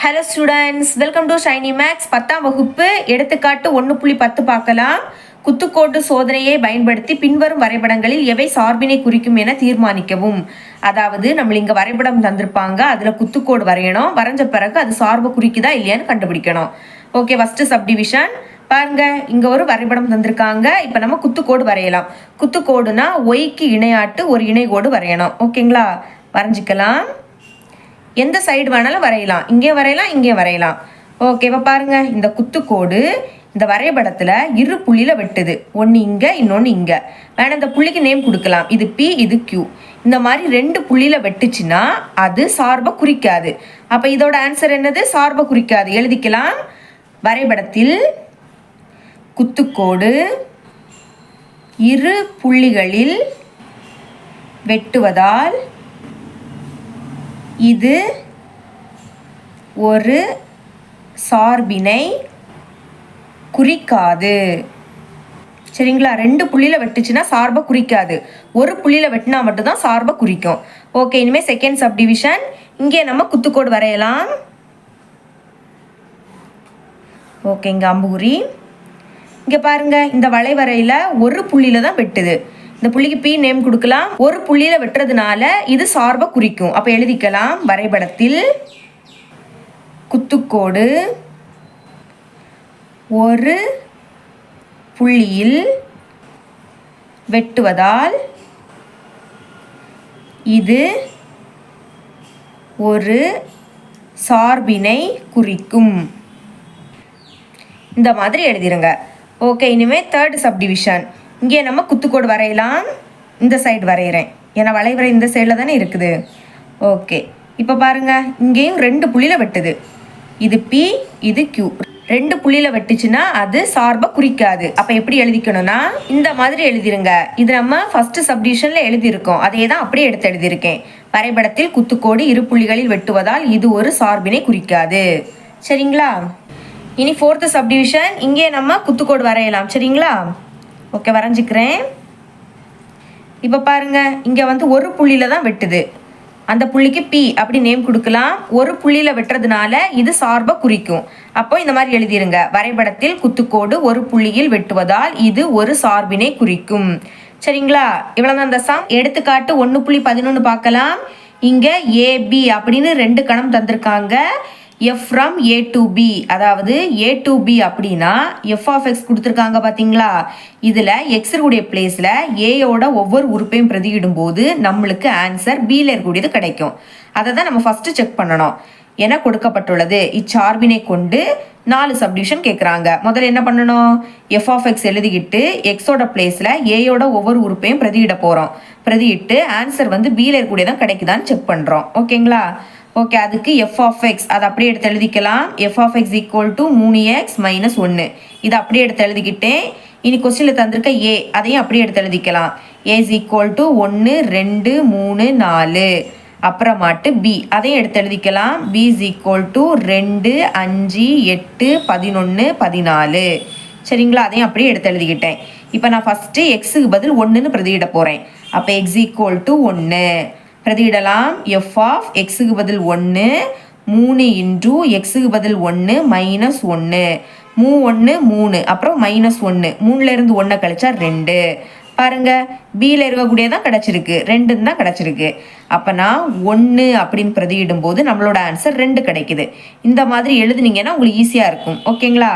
Hello students, welcome to Shiny Max. 10ஆம் வகுப்பு எடுத்துக்காட்டு 1.10 பார்க்கலாம். குத்துக்கோட்டு சோதனையை பயன்படுத்தி பின்வரும் வரைபடங்களில் எவை சார்பினை குறிக்கும் என தீர்மானிக்கவும். அதாவது நம்ம இங்கே வரைபடம் தந்திருப்பாங்க, அதில் குத்துக்கோடு வரையணும். வரைஞ்ச பிறகு அது சார்பை குறிக்குதா இல்லையான்னு கண்டுபிடிக்கணும். ஓகே, ஃபஸ்ட்டு சப்டிவிஷன் பாருங்க. இங்கே ஒரு வரைபடம் தந்திருக்காங்க. இப்போ நம்ம குத்துக்கோடு வரையலாம். குத்துக்கோடுனா ஒய்க்கு இணையாட்டு ஒரு இணைகோடு வரையணும். ஓகேங்களா, வரைஞ்சிக்கலாம். எந்த சைடு வேணாலும் வரையலாம், இங்கே வரையலாம், இங்கே வரையலாம். ஓகேவா, பாருங்க. இந்த குத்துக்கோடு இந்த வரைபடத்தில் இரு புள்ளியில் வெட்டுது. ஒன்று இங்கே, இன்னொன்று இங்கே. வேணா இந்த புள்ளிக்கு நேம் கொடுக்கலாம். இது P, இது Q. இந்த மாதிரி ரெண்டு புள்ளியில் வெட்டுச்சுன்னா அது சார்பை குறிக்காது. அப்போ இதோட ஆன்சர் என்னது? சார்பை குறிக்காது. எழுதிக்கலாம். வரைபடத்தில் குத்துக்கோடு இரு புள்ளிகளில் வெட்டுவதால் இது ஒரு சார்பினை குறிக்காது. சரிங்களா, ரெண்டு புள்ளியில் வெட்டுச்சுன்னா சார்பை குறிக்காது. ஒரு புள்ளியில் வெட்டினா மட்டும்தான் சார்பை குறிக்கும். ஓகே, இனிமேல் செகண்ட் சப்டிவிஷன். இங்கே நம்ம குத்துக்கோடு வரையலாம். ஓகே, இங்கே அம்புகுறி. இங்கே பாருங்க, இந்த வளைவரையில் ஒரு புள்ளியில் தான் வெட்டுது. இந்த புள்ளிக்கு P நேம் கொடுக்கலாம். ஒரு புள்ளியில் வெட்டுறதுனால இது சார்பை குறிக்கும். அப்போ எழுதிக்கலாம். வரைபடத்தில் குத்துக்கோடு ஒரு புள்ளியில் வெட்டுவதால் இது ஒரு சார்பினை குறிக்கும். இந்த மாதிரி எழுதிருங்க. ஓகே, இனிமேல் தேர்ட் சப்டிவிஷன். இங்கே நம்ம குத்துக்கோடு வரையலாம். இந்த சைடு வரைகிறேன், ஏன்னா வளைவரை இந்த சைடில் தானே இருக்குது. ஓகே, இப்போ பாருங்கள், இங்கேயும் ரெண்டு புள்ளியில் வெட்டுது. இது P, இது Q. ரெண்டு புள்ளியில் வெட்டுச்சுன்னா அது சார்பை குறிக்காது. அப்போ எப்படி எழுதிக்கணும்னா இந்த மாதிரி எழுதிருங்க. இது நம்ம ஃபஸ்ட்டு சப்டிவிஷனில் எழுதியிருக்கோம், அதே தான் அப்படியே எடுத்து எழுதியிருக்கேன். வரைபடத்தில் குத்துக்கோடு இரு புள்ளிகளில் வெட்டுவதால் இது ஒரு சார்பினை குறிக்காது. சரிங்களா, இனி ஃபோர்த்து சப்டிவிஷன். இங்கே நம்ம குத்துக்கோடு வரையலாம். சரிங்களா, ஓகே, வரைஞ்சிக்கிறேன். இப்போ பாருங்க, இங்கே வந்து ஒரு புள்ளியில் தான் வெட்டுது. அந்த புள்ளிக்கு P அப்படி நேம் கொடுக்கலாம். ஒரு புள்ளியில் வெட்டுறதுனால இது சார்பை குறிக்கும். அப்போ இந்த மாதிரி எழுதிருங்க. வரைபடத்தில் குத்துக்கோடு ஒரு புள்ளியில் வெட்டுவதால் இது ஒரு சார்பினை குறிக்கும். சரிங்களா, இவ்வளோதான் இந்த சம். எடுத்துக்காட்டு 1.11 பார்க்கலாம். இங்கே AB அப்படின்னு ரெண்டு கணம் தந்திருக்காங்க. F from A to B, அதாவது A to B அப்படின்னா F of X கொடுத்துருக்காங்க பார்த்தீங்களா. இதில் எக்ஸுடைய பிளேஸில் ஏயோட ஒவ்வொரு உறுப்பையும் பிரதியிடும் போது நம்மளுக்கு ஆன்சர் Bயில் இருக்கக்கூடியது கிடைக்கும். அதை தான் நம்ம ஃபஸ்ட்டு செக் பண்ணணும். என கொடுக்கப்பட்டுள்ளது இச்சார்பினை கொண்டு 4 சப்டிவிஷன் கேட்குறாங்க. முதல்ல என்ன பண்ணணும்? F of X எழுதிக்கிட்டு எக்ஸோட பிளேஸில் ஏயோட ஒவ்வொரு உறுப்பையும் பிரதியிட போகிறோம். பிரதியிட்டு ஆன்சர் வந்து Bயில் இருக்கக்கூடியதான் கிடைக்குதான்னு செக் பண்ணுறோம். ஓகேங்களா, ஓகே, அதுக்கு F of X அதை அப்படியே எடுத்து எழுதிக்கலாம். F of X equal to 3x - 1. இதை அப்படியே எடுத்து எழுதிக்கிட்டேன். இனி கொஸ்டினில் தந்திருக்க A அதையும் அப்படியே எடுத்து எழுதிக்கலாம். A is equal to 1, 2, 3, 4. அப்புறமாட்டு B அதையும் எடுத்து எழுதிக்கலாம். B is equal to 2, 5, 8, 11, 14. சரிங்களா, அதையும் அப்படியே எடுத்து எழுதிக்கிட்டேன். இப்போ நான் ஃபஸ்ட்டு எக்ஸுக்கு பதில் 1ன்னு பிரதியிட போகிறேன். அப்போ X equal to 1 பிரதியிடலாம். F of Xக்கு பதில் 1, 3 இன்டூ எக்ஸுக்கு பதில் 1 - 1. 1 3, அப்புறம் -1. 3லேருந்து 1 கழிச்சா 2. பாருங்க, Bயில் இருக்கக்கூடியதான் கிடச்சிருக்கு, 2 தான் கிடச்சிருக்கு. அப்போ நான் 1 அப்படின்னு பிரதியிடும் போது நம்மளோட ஆன்சர் 2 கிடைக்குது. இந்த மாதிரி எழுதுனீங்கன்னா உங்களுக்கு ஈஸியாக இருக்கும். ஓகேங்களா,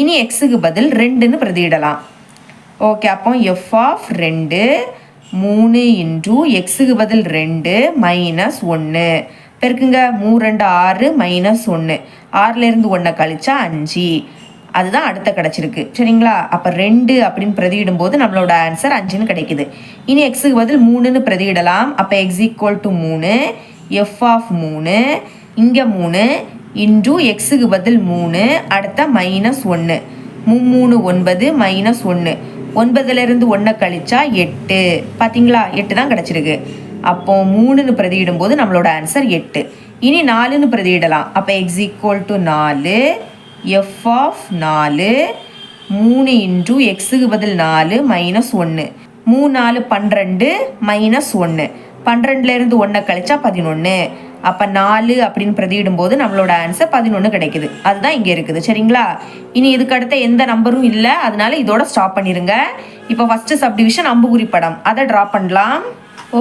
இனி எக்ஸுக்கு பதில் 2ன்னு பிரதியிடலாம். ஓகே, அப்போ F of 2 3 இன்டூ எக்ஸுக்கு பதில் 2 -1. பெருக்குங்க. 3 2 6 -1. 6லேருந்து 1 கழிச்சா 5. அதுதான் அடுத்த கிடச்சிருக்கு. சரிங்களா, அப்போ 2 அப்படின்னு பிரதியிடும் போது நம்மளோட ஆன்சர் 5ன்னு கிடைக்குது. இனி எக்ஸுக்கு பதில் 3ன்னு பிரதியிடலாம். அப்போ X equal to 3, F of 3, இங்கே 3 இன்டூ எக்ஸுக்கு பதில் 3, அடுத்த -1. 3 9 -1. 9லேருந்து 1 கழிச்சா 8. பார்த்தீங்களா, 8 தான் கிடச்சிருக்கு. அப்போ 3ன்னு பிரதியிடும் போது நம்மளோட ஆன்சர் 8. இனி 4ன்னு பிரதியிடலாம். அப்போ X equal to 4, F of 4, 3 into எக்ஸுக்கு பதில் 4 -1. 3 4 12 -1. 12லேருந்து 1 கழிச்சா 11. அப்போ 4 அப்படின்னு பிரதியிடும்போது நம்மளோட ஆன்சர் 11 கிடைக்குது. அதுதான் இங்கே இருக்குது. சரிங்களா? இனி இதுக்கு அடுத்த எந்த நம்பரும் இல்லை, அதனால இதோட ஸ்டாப் பண்ணிடுங்க. இப்போ ஃபஸ்ட்டு சப்டிவிஷன் அம்புகுறி படம், அதை ட்ரா பண்ணலாம்.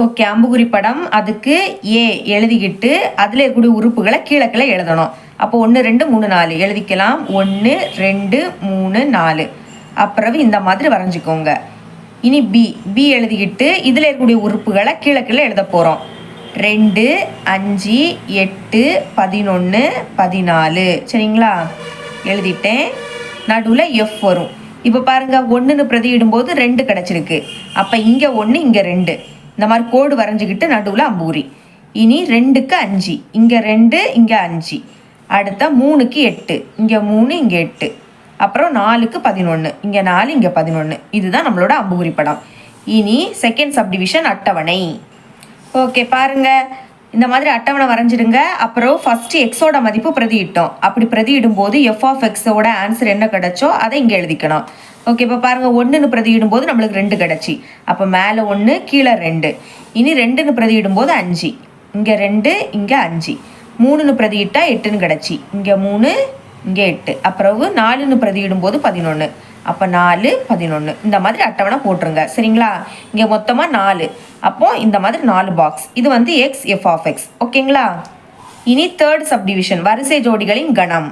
ஓகே, அம்புகுறி படம், அதுக்கு ஏ எழுதிக்கிட்டு அதில் இருக்கக்கூடிய உறுப்புகளை கீழே எழுதணும். அப்போ 1 2 3 4 எழுதிக்கலாம். 1 2 3 4. அப்புறம் இந்த மாதிரி வரைஞ்சிக்கோங்க. இனி பி எழுதிக்கிட்டு இதில் இருக்கக்கூடிய உறுப்புகளை கீழே எழுத போகிறோம். 2 5 8 11 14. சரிங்களா? எழுதிட்டேன். நடுவில் எஃப் வரும். இப்போ பாருங்கள், 1ன்னு பிரதியிடும்போது 2 கிடச்சிருக்கு. அப்போ இங்கே 1 இங்கே 2. இந்த மாதிரி கோடு வரைஞ்சிக்கிட்டு நடுவில் அம்பூரி. இனி 2க்கு 5, இங்கே 2 இங்கே 5. அடுத்த 3க்கு 8, இங்கே 3 இங்கே 8. அப்புறம் 4க்கு 11, இங்கே 4 இங்கே 11. இதுதான் நம்மளோட அம்புகுறி படம். இனி செகண்ட் சப்டிவிஷன் அட்டவணை. ஓகே, பாருங்கள், இந்த மாதிரி அட்டவணை வரைஞ்சிடுங்க. அப்புறம் ஃபஸ்ட்டு எக்ஸோட மதிப்பு பிரதியிட்டோம். அப்படி பிரதியிடும்போது எஃப் ஆஃப் எக்ஸோட ஆன்சர் என்ன கிடச்சோ அதை இங்கே எழுதிக்கணும். ஓகே, இப்போ பாருங்கள், 1ன்னு பிரதியிடும்போது நம்மளுக்கு 2 கிடச்சி. அப்போ மேலே 1 கீழே 2. இனி 2ன்னு பிரதியிடும்போது 5, இங்கே 2 இங்கே 5. 3ன்னு பிரதியிட்டா 8ன்னு கிடச்சி. இங்கே 3 இங்கே 8. அப்புறம் 4ன்னு பிரதியிடும்போது 11. அப்போ 4 11. இந்த மாதிரி அட்டவணை போட்டுருங்க. சரிங்களா? இங்கே மொத்தமாக 4. அப்போது இந்த மாதிரி 4 பாக்ஸ். இது வந்து எக்ஸ் எஃப் ஆஃப் எக்ஸ். ஓகேங்களா? இனி தேர்ட் சப்டிவிஷன் வரிசை ஜோடிகளின் கணம்.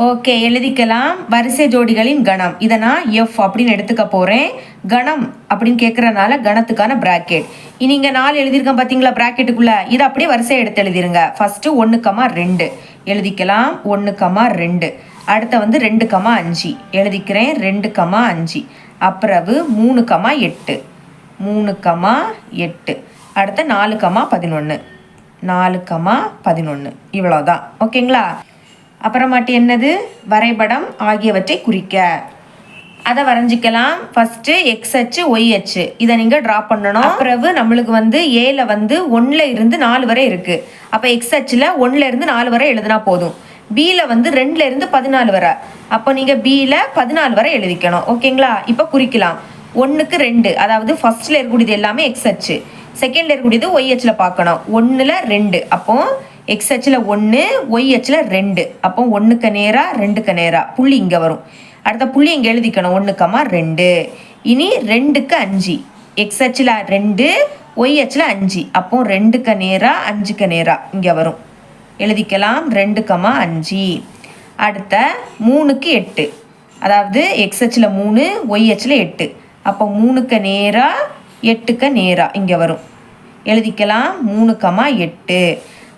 ஓகே, எழுதிக்கலாம். வரிசை ஜோடிகளின் கணம், இதை நான் எஃப் அப்படின்னு எடுத்துக்க போகிறேன். கணம் அப்படின்னு கேட்குறதுனால கணத்துக்கான ப்ராக்கெட். இனி இங்கே 4 எழுதியிருக்கேன் பார்த்தீங்களா ப்ராக்கெட்டுக்குள்ளே, இதை அப்படியே வரிசையை எடுத்து எழுதிருங்க. ஃபஸ்ட்டு 1, 2 எழுதிக்கலாம். 1, 2. அடுத்த வந்து 2, 5 எழுதிக்கிறேன். 2, 5. அப்புறம் 3, 8. 3, 8. அடுத்த 4, 11. 4, 11. இவ்வளோதான். ஓகேங்களா? அப்புறமாட்டி என்னது, வரைபடம் ஆகியவற்றை குறிக்க. அதை வரைஞ்சிக்கலாம். ஃபஸ்ட்டு எக்ஸ் அச்சு ஒய் அச்சு இதை நீங்கள் ட்ரா பண்ணணும். பிறகு நம்மளுக்கு வந்து ஏல வந்து 1ல் இருந்து 4 வரை இருக்குது. அப்போ எக்ஸ் அச்சில் 1ல் இருந்து 4 வரை எழுதினா போதும். பியில் வந்து 2ல் இருந்து 14 வரை. அப்போ நீங்கள் பியில் 14 வரை எழுதிக்கணும். ஓகேங்களா? இப்போ குறிக்கலாம். 1க்கு 2, அதாவது ஃபஸ்ட்டில் இருக்கக்கூடியது எல்லாமே எக்ஸ் அச்சு, செகண்டில் இருக்கக்கூடியது ஒய் அச்சில் பார்க்கணும். 1ல் 2, அப்போ எக்ஸ் அச்சில் 1, ஒய் அச்சில் 2. அப்போ 1க்கு நேராக 2க்கு நேராக புள்ளி இங்கே வரும். அடுத்த புள்ளி இங்கே எழுதிக்கணும். 1, 2. இனி 2க்கு 5, எக்ஸ் அச்சில் 2, ஒய் அச்சில் 5. அப்போ 2க்கு நேராக 5க்கு நேராக இங்கே வரும். எழுதிக்கலாம். 2, 5. அடுத்த 3க்கு 8, அதாவது எக்ஸ் அச்சில் 3, ஒய் அச்சில் 8. அப்போ 3க்கு நேராக 8க்கு நேராக இங்கே வரும். எழுதிக்கலாம். 3, 8.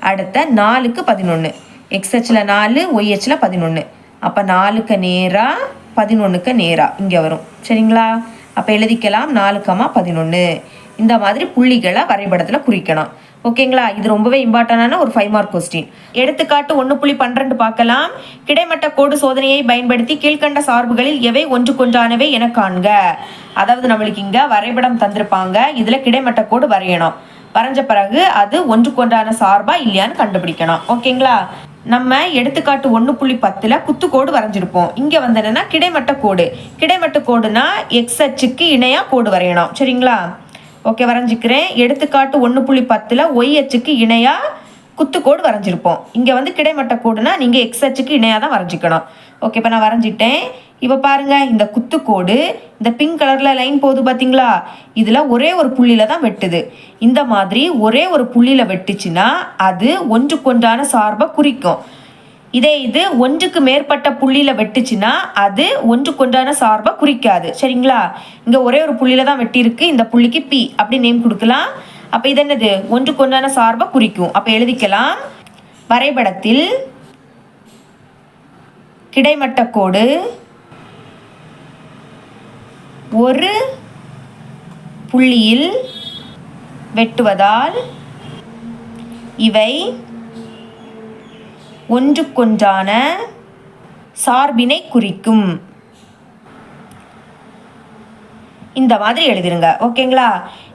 அடுத்த 4க்கு 11, எக்ஸ் அச்சில் 4, ஒய் அச்சில் 11. அப்போ 4க்கு நேராக 11க்கு நேராக இங்கே வரும். சரிங்களா? அப்போ எழுதிக்கலாம். 4, 11. இந்த மாதிரி புள்ளிகளை வரைபடத்தில் குறிக்கணும். ஓகேங்களா? இது ரொம்பவே இம்பார்ட்டண்டான ஒரு 5 மார்க் கொஸ்டின். எடுத்துக்காட்டு 1.12 பார்க்கலாம். கிடைமட்ட கோடு சோதனையை பயன்படுத்தி கீழ்கண்ட சார்புகளில் எவை ஒன்றுக்கொன்றானவை என காண்க. அதாவது நம்மளுக்கு இங்கே வரைபடம் தந்திருப்பாங்க. இதில் கிடைமட்ட கோடு வரையணும். வரைஞ்ச பிறகு அது ஒன்றுக்கொன்றான சார்பா இல்லையான்னு கண்டுபிடிக்கணும். ஓகேங்களா? நம்ம எடுத்துக்காட்டு 1.10 குத்துக்கோடு வரைஞ்சிருப்போம். இங்கே வந்து என்னன்னா கிடைமட்ட கோடு. கிடைமட்ட கோடுனா எக்ஸ் அச்சுக்கு இணையாக கோடு வரையணும். சரிங்களா? ஓகே, வரைஞ்சிக்கிறேன். எடுத்துக்காட்டு 1.10 ஒய் அச்சுக்கு இணையாக குத்துக்கோடு வரைஞ்சிருப்போம். இங்கே வந்து கிடைமட்ட கோடுனா நீங்கள் எக்ஸ் அச்சுக்கு இணையாக தான் வரைஞ்சிக்கணும். ஓகே, இப்போ நான் வரைஞ்சிட்டேன். இப்போ பாருங்கள், இந்த குத்துக்கோடு இந்த பிங்க் கலரில் லைன் போகுது பார்த்தீங்களா? இதில் ஒரே ஒரு புள்ளியில் தான் வெட்டுது. இந்த மாதிரி ஒரே ஒரு புள்ளியில் வெட்டுச்சுன்னா அது ஒன்றுக்கொன்றான சார்பை குறிக்கும். இதே இது ஒன்றுக்கு மேற்பட்ட புள்ளியில் வெட்டுச்சுன்னா அது ஒன்றுக்கொன்றான சார்பை குறிக்காது. சரிங்களா? இங்கே ஒரே ஒரு புள்ளியில் தான் வெட்டியிருக்கு. இந்த புள்ளிக்கு பி அப்படி நேம் கொடுக்கலாம். அப்போ இது என்னது, ஒன்றுக்கொன்றான சார்பை குறிக்கும். அப்போ எழுதிக்கலாம். வரைபடத்தில் கிடைமட்ட கோடு ஒரு புள்ளியில் வெட்டுவதால் இவை ஒன்றுக்கொன்றான சார்பினை குறிக்கும். இந்த மாதிரி எழுதிருங்க. ஓகேங்களா?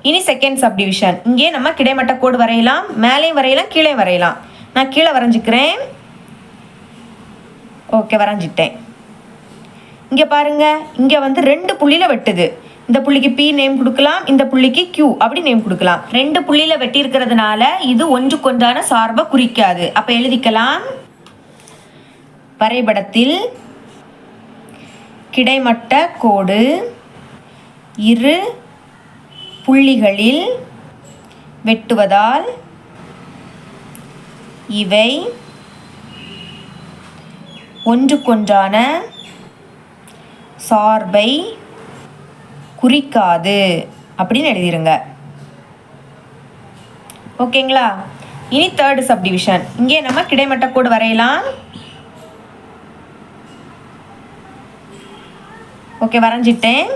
இனி செகண்ட் சப்டிவிஷன். இங்கே நம்ம கிடைமட்ட கோடு வரையலாம், மேலேயும் வரையலாம், கீழே வரையலாம். நான் கீழே வரைஞ்சிக்கிறேன். ஓகே, வரைஞ்சிட்டேன். இங்கே பாருங்க, இங்கே வந்து 2 புள்ளியில் வெட்டுது. இந்த புள்ளிக்கு P நேம் கொடுக்கலாம், இந்த புள்ளிக்கு Q அப்படி நேம் கொடுக்கலாம். 2 புள்ளியில வெட்டி இருக்கிறதுனால இது ஒன்றுக்கொன்றான சார்பை குறிக்காது. அப்ப எழுதிக்கலாம், வரைபடத்தில் கிடைமட்ட கோடு இரு புள்ளிகளில் வெட்டுவதால் இவை ஒன்றுக்கொன்றான சார்பை குறிக்காது அப்படின்னு எழுதிருங்க. ஓகேங்களா? இனி தேர்டு சப்டிவிஷன். இங்கே நம்ம கிடைமட்ட கோடு வரையலாம். ஓகே, வரைஞ்சிட்டேன்.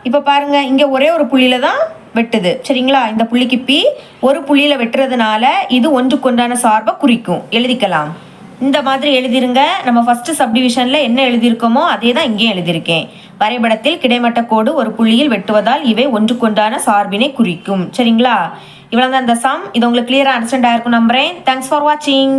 இப்போ பாருங்க, இங்கே ஒரே ஒரு புள்ளியில தான் வெட்டுது. சரிங்களா? இந்த புள்ளிக்கு P ஒரு புள்ளியில வெட்டுறதுனால இது ஒன்றுக்கொன்றான சார்பை குறிக்கும். எழுதிக்கலாம். இந்த மாதிரி எழுதிருங்க. நம்ம ஃபர்ஸ்ட் சப்டிவிஷன்ல என்ன எழுதியிருக்கோமோ அதே தான் இங்கேயும் எழுதியிருக்கேன். வரைபடத்தில் கிடைமட்ட கோடு ஒரு புள்ளியில் வெட்டுவதால் இவை ஒன்றுக்கொன்றான சார்பினை குறிக்கும். சரிங்களா? இவ்வளோ தான் இந்த சம். இது உங்களுக்கு கிளியராக அண்டர்ஸ்டாண்ட் ஆயிருக்கும் நம்புறேன். தேங்க்ஸ் ஃபார் வாட்சிங்.